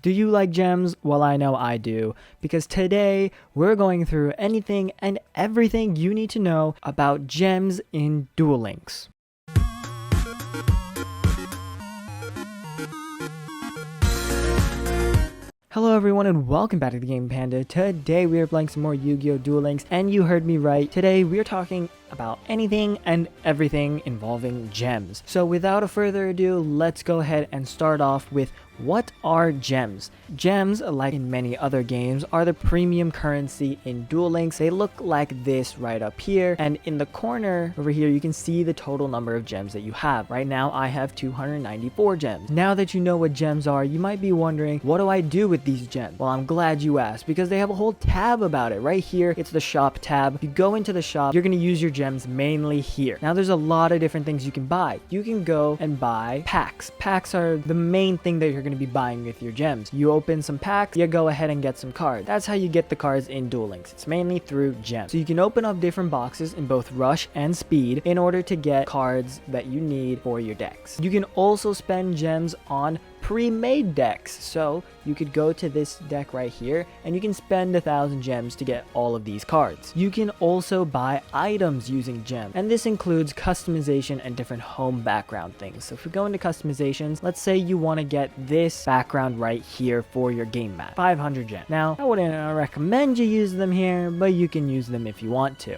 Do you like gems? Well, I know I do, because today we're going through anything and everything you need to know about gems in Duel Links. Hello everyone and welcome back to the Game Panda. Today we are playing some more Yu-Gi-Oh! Duel Links, and you heard me right. Today we are talking about anything and everything involving gems. So without a further ado, let's go ahead and start off with what are gems? Gems, like in many other games, are the premium currency in Duel Links. They look like this right up here, and in the corner over here you can see the total number of gems that you have. Right now I have 294 gems. Now that you know what gems are, you might be wondering, what do I do with these gems? Well, I'm glad you asked, because they have a whole tab about it. Right here, it's the shop tab. If you go into the shop, you're going to use your gems mainly here. Now there's a lot of different things you can buy. You can go and buy packs. Packs are the main thing that you're going to be buying with your gems. You open some packs, you go ahead and get some cards. That's how you get the cards in Duel Links. It's mainly through gems. So you can open up different boxes in both Rush and Speed in order to get cards that you need for your decks. You can also spend gems on pre-made decks. So you could go to this deck right here and you can spend 1,000 gems to get all of these cards. You can also buy items using gems, and this includes customization and different home background things. So if we go into customizations, let's say you want to get this background right here for your game mat, 500 gems. Now I wouldn't recommend you use them here, but you can use them if you want to.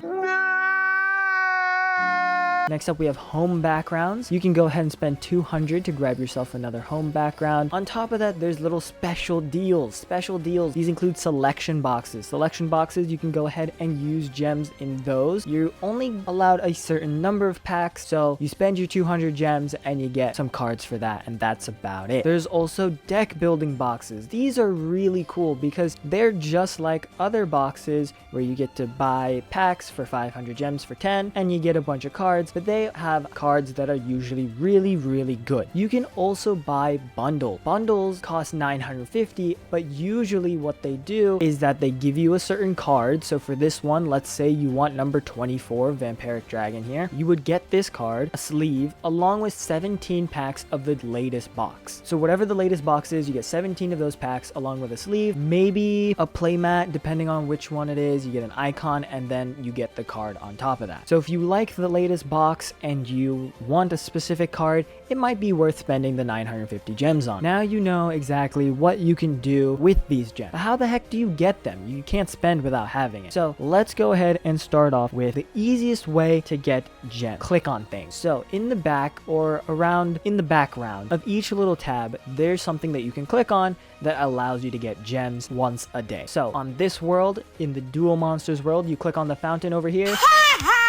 Next up, we have home backgrounds. You can go ahead and spend 200 to grab yourself another home background. On top of that, there's little special deals. Special deals. These include selection boxes. Selection boxes, you can go ahead and use gems in those. You're only allowed a certain number of packs, so you spend your 200 gems and you get some cards for that, and that's about it. There's also deck building boxes. These are really cool because they're just like other boxes where you get to buy packs for 500 gems for 10 and you get a bunch of cards, but they have cards that are usually really good. You can also buy bundles. Bundles cost 950, but usually what they do is that they give you a certain card. So for this one, let's say you want number 24, Vampiric Dragon here, you would get this card, a sleeve, along with 17 packs of the latest box. So whatever the latest box is, you get 17 of those packs along with a sleeve, maybe a playmat, depending on which one it is. You get an icon, and then you get the card on top of that. So if you like the latest box and you want a specific card, it might be worth spending the 950 gems on. Now you know exactly what you can do with these gems. But how the heck do you get them? You can't spend without having it. So let's go ahead and start off with the easiest way to get gems. Click on things. So in the back or around in the background of each little tab, there's something that you can click on that allows you to get gems once a day. So on this world, in the Duel Monsters world, you click on the fountain over here.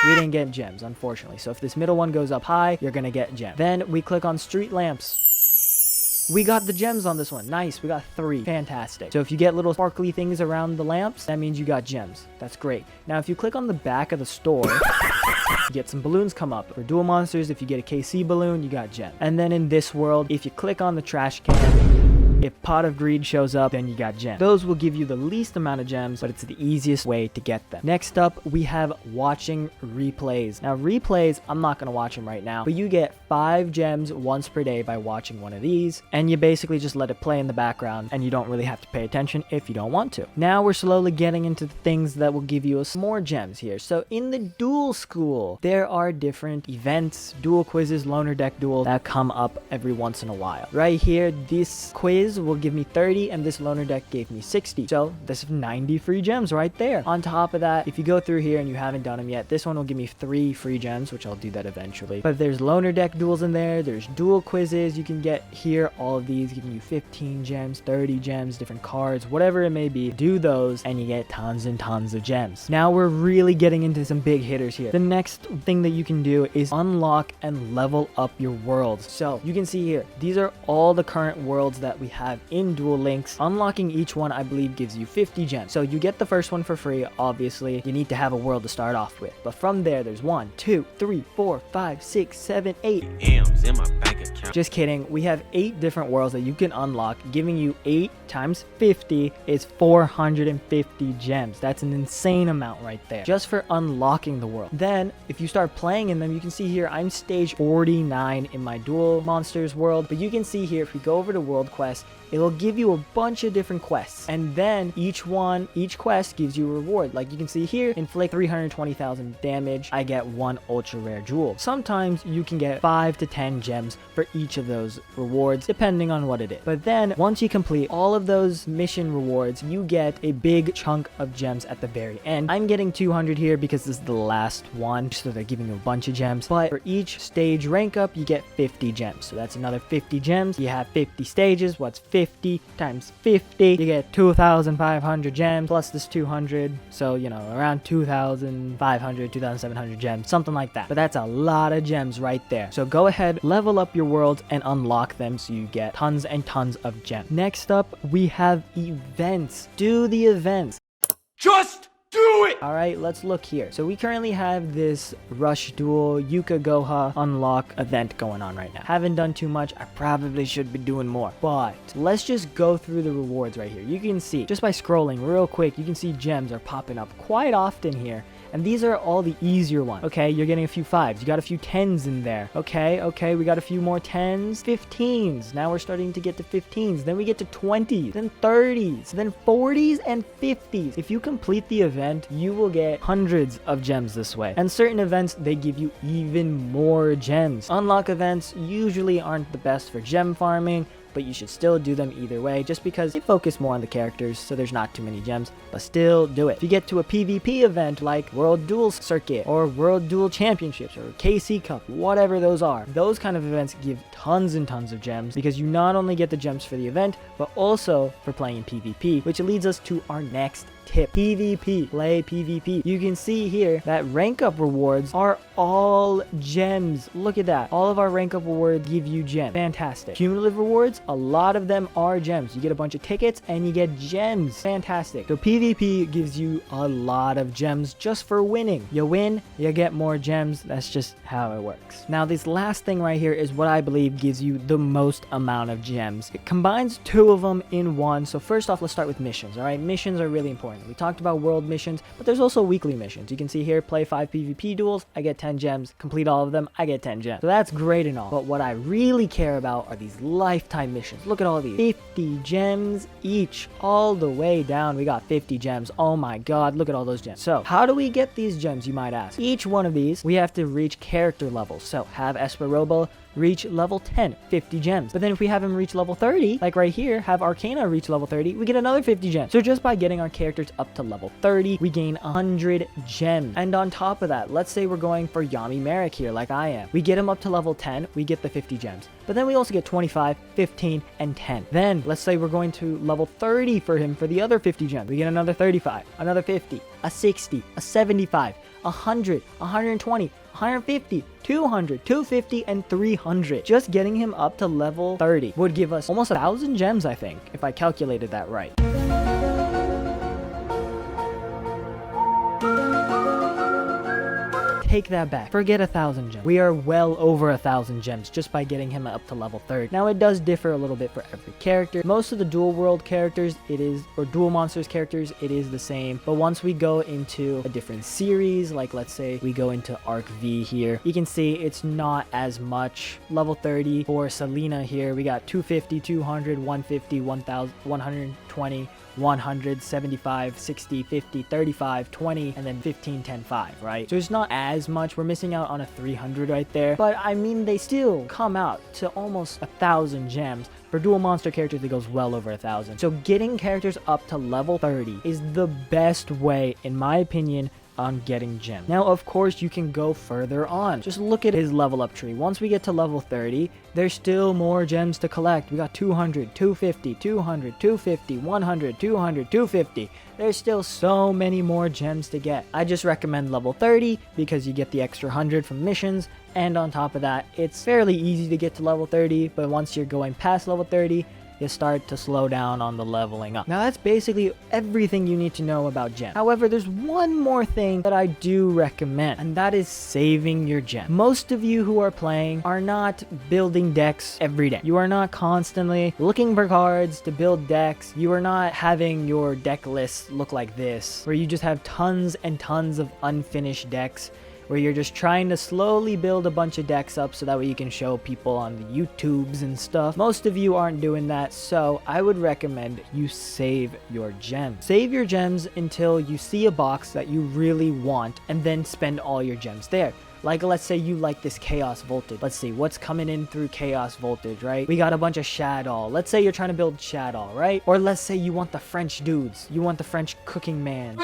We didn't get gems, unfortunately. So if this middle one goes up high, you're gonna get gems. Then we click on street lamps. We got the gems on this one. Nice, we got 3. Fantastic. So if you get little sparkly things around the lamps, that means you got gems. That's great. Now if you click on the back of the store, you get some balloons come up. For Duel Monsters, if you get a KC balloon, you got gems. And then in this world, if you click on the trash can, if Pot of Greed shows up, then you got gems. Those will give you the least amount of gems, but it's the easiest way to get them. Next up, we have watching replays. Now replays, I'm not going to watch them right now, but you get 5 gems once per day by watching one of these, and you basically just let it play in the background, and you don't really have to pay attention if you don't want to. Now we're slowly getting into the things that will give you us more gems here. So in the Duel School, there are different events, duel quizzes, loner deck duels that come up every once in a while. Right here, this quiz will give me 30 and this loner deck gave me 60, so that's 90 free gems right there. On top of that, if you go through here and you haven't done them yet, this one will give me 3 free gems, which I'll do that eventually. But there's loner deck duels in there, there's duel quizzes you can get here, all of these giving you 15 gems, 30 gems, different cards, whatever it may be. Do those and you get tons and tons of gems. Now we're really getting into some big hitters here. The next thing that you can do is unlock and level up your worlds. So you can see here, these are all the current worlds that we have in Duel Links. Unlocking each one, I believe, gives you 50 gems. So you get the first one for free. Obviously, you need to have a world to start off with. But from there, there's 1, 2, 3, 4, 5, 6, 7, 8 M's in my bank account. Just kidding. We have 8 different worlds that you can unlock, giving you 8 times 50 is 450 gems. That's an insane amount right there, just for unlocking the world. Then, if you start playing in them, you can see here, I'm stage 49 in my Duel Monsters world. But you can see here, if we go over to World Quest, it will give you a bunch of different quests, and then each quest gives you a reward. Like you can see here, inflict 320,000 damage, I get 1 ultra rare jewel. Sometimes you can get 5 to 10 gems for each of those rewards, depending on what it is. But then once you complete all of those mission rewards, you get a big chunk of gems at the very end. I'm getting 200 here because this is the last one, so they're giving you a bunch of gems. But for each stage rank up, you get 50 gems. So that's another 50 gems. You have 50 stages. What's 50 times 50? You get 2,500 gems plus this 200. So, you know, around 2,500, 2,700 gems, something like that. But that's a lot of gems right there. So go ahead, level up your worlds and unlock them so you get tons and tons of gems. Next up, we have events. Do the events. Just do it! Alright, let's look here. So we currently have this Rush Duel Yuka Goha unlock event going on right now. Haven't done too much. I probably should be doing more. But let's just go through the rewards right here. You can see, just by scrolling real quick, you can see gems are popping up quite often here. And these are all the easier ones. Okay, you're getting a few 5s. You got a few 10s in there. Okay, we got a few more 10s. 15s. Now we're starting to get to 15s. Then we get to 20s. Then 30s. Then 40s and 50s. If you complete the event, you will get hundreds of gems this way. And certain events, they give you even more gems. Unlock events usually aren't the best for gem farming, but you should still do them either way, just because they focus more on the characters, so there's not too many gems, but still do it. If you get to a PvP event like World Duel Circuit or World Duel Championships or KC Cup, whatever those are, those kind of events give tons and tons of gems, because you not only get the gems for the event, but also for playing in PvP, which leads us to our next tip. PvP. Play PvP. You can see here that rank up rewards are all gems. Look at that. All of our rank up rewards give you gems. Fantastic. Cumulative rewards, a lot of them are gems. You get a bunch of tickets and you get gems. Fantastic. So PvP gives you a lot of gems just for winning. You win, you get more gems. That's just how it works. Now this last thing right here is what I believe gives you the most amount of gems. It combines 2 of them in one. So first off, let's start with missions. All right, missions are really important. We talked about world missions, but there's also weekly missions. You can see here, play 5 PvP duels, I get 10 gems. Complete all of them, I get 10 gems. So that's great and all. But what I really care about are these lifetime missions. Look at all these. 50 gems each, all the way down. We got 50 gems. Oh my god, look at all those gems. So how do we get these gems, you might ask? Each one of these, we have to reach character levels. So have Esperobo reach level 10, 50 gems. But then if we have him reach level 30, like right here, have Arcana reach level 30, we get another 50 gems. So just by getting our characters up to level 30, we gain 100 gems. And on top of that, let's say we're going for Yami Merrick here, like I am. We get him up to level 10, we get the 50 gems. But then we also get 25, 15, and 10. Then let's say we're going to level 30 for him for the other 50 gems. We get another 35, another 50, a 60, a 75, 100, 120, 150, 200, 250, and 300. Just getting him up to level 30 would give us almost 1,000 gems, I think, if I calculated that right. Take that back. Forget 1,000 gems. We are well over 1,000 gems just by getting him up to level 30. Now it does differ a little bit for every character. Most of the Duel World characters, or Duel Monsters characters, it is the same. But once we go into a different series, like let's say we go into Arc V here, you can see it's not as much. Level 30 for Selena here, we got 250, 200, 150, 1,000, 120, 100, 75, 60, 50, 35, 20, and then 15, 10, 5, right? So it's not as much. We're missing out on a 300 right there. But I mean, they still come out to almost 1,000 gems. For Duel Monster characters, it goes well over 1,000. So getting characters up to level 30 is the best way, in my opinion, on getting gems. Now, of course, you can go further on. Just look at his level up tree. Once we get to level 30, there's still more gems to collect. We got 200, 250, 200, 250, 100, 200, 250. There's still so many more gems to get. I just recommend level 30 because you get the extra 100 from missions, and on top of that, it's fairly easy to get to level 30, but once you're going past level 30, you start to slow down on the leveling up. Now that's basically everything you need to know about gems. However, there's one more thing that I do recommend, and that is saving your gem. Most of you who are playing are not building decks every day. You are not constantly looking for cards to build decks. You are not having your deck list look like this, where you just have tons and tons of unfinished decks where you're just trying to slowly build a bunch of decks up so that way you can show people on the YouTubes and stuff. Most of you aren't doing that, so I would recommend you save your gems. Save your gems until you see a box that you really want, and then spend all your gems there. Like, let's say you like this Chaos Voltage. Let's see what's coming in through Chaos Voltage, right? We got a bunch of Shadow. Let's say you're trying to build Shadow, right? Or let's say you want the French dudes. You want the French cooking man.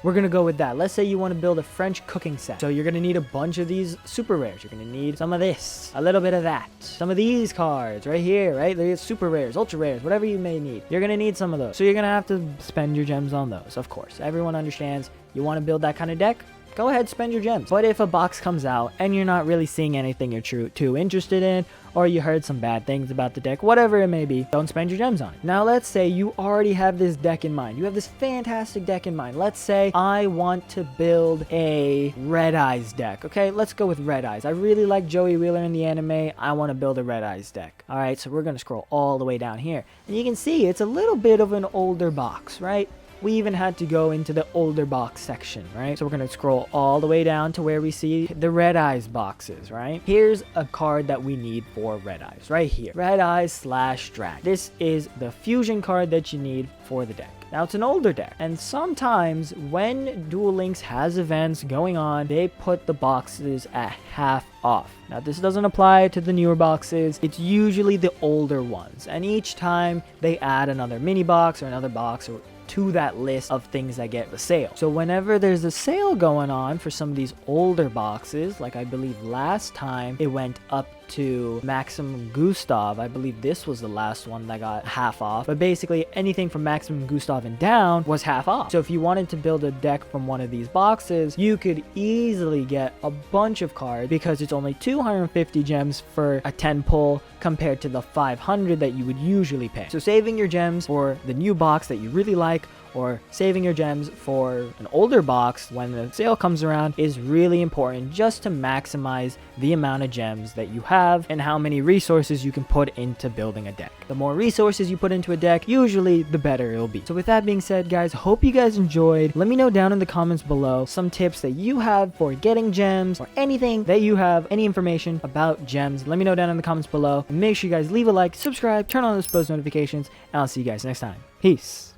We're gonna go with that. Let's say you want to build a French cooking set. So you're gonna need a bunch of these super rares. You're gonna need some of this, a little bit of that, some of these cards right here, right? They're super rares, ultra rares, whatever you may need. You're gonna need some of those. So you're gonna have to spend your gems on those, of course. Everyone understands. You want to build that kind of deck? Go ahead, spend your gems. But if a box comes out and you're not really seeing anything you're too interested in, or you heard some bad things about the deck, whatever it may be, don't spend your gems on it. Now let's say you already have this deck in mind. You have this fantastic deck in mind. Let's say I want to build a Red Eyes deck. Okay, let's go with Red Eyes. I really like Joey Wheeler in the anime. I want to build a Red Eyes deck. All right, so we're going to scroll all the way down here. And you can see it's a little bit of an older box, right? We even had to go into the older box section, right? So we're going to scroll all the way down to where we see the Red Eyes boxes, right? Here's a card that we need for Red Eyes, right here. Red Eyes / Drag. This is the fusion card that you need for the deck. Now, it's an older deck, and sometimes when Duel Links has events going on, they put the boxes at half off. Now, this doesn't apply to the newer boxes. It's usually the older ones, and each time they add another mini box or another box or to that list of things that get the sale. So whenever there's a sale going on for some of these older boxes, like I believe last time it went up to Maximum Gustav. I believe this was the last one that got half off, but basically anything from Maximum Gustav and down was half off. So if you wanted to build a deck from one of these boxes, you could easily get a bunch of cards because it's only 250 gems for a 10 pull compared to the 500 that you would usually pay. So saving your gems for the new box that you really like, or saving your gems for an older box when the sale comes around, is really important just to maximize the amount of gems that you have and how many resources you can put into building a deck. The more resources you put into a deck, usually the better it'll be. So with that being said, guys, hope you guys enjoyed. Let me know down in the comments below some tips that you have for getting gems, or anything that you have, any information about gems. Let me know down in the comments below, and make sure you guys leave a like, subscribe, turn on those post notifications, and I'll see you guys next time. Peace.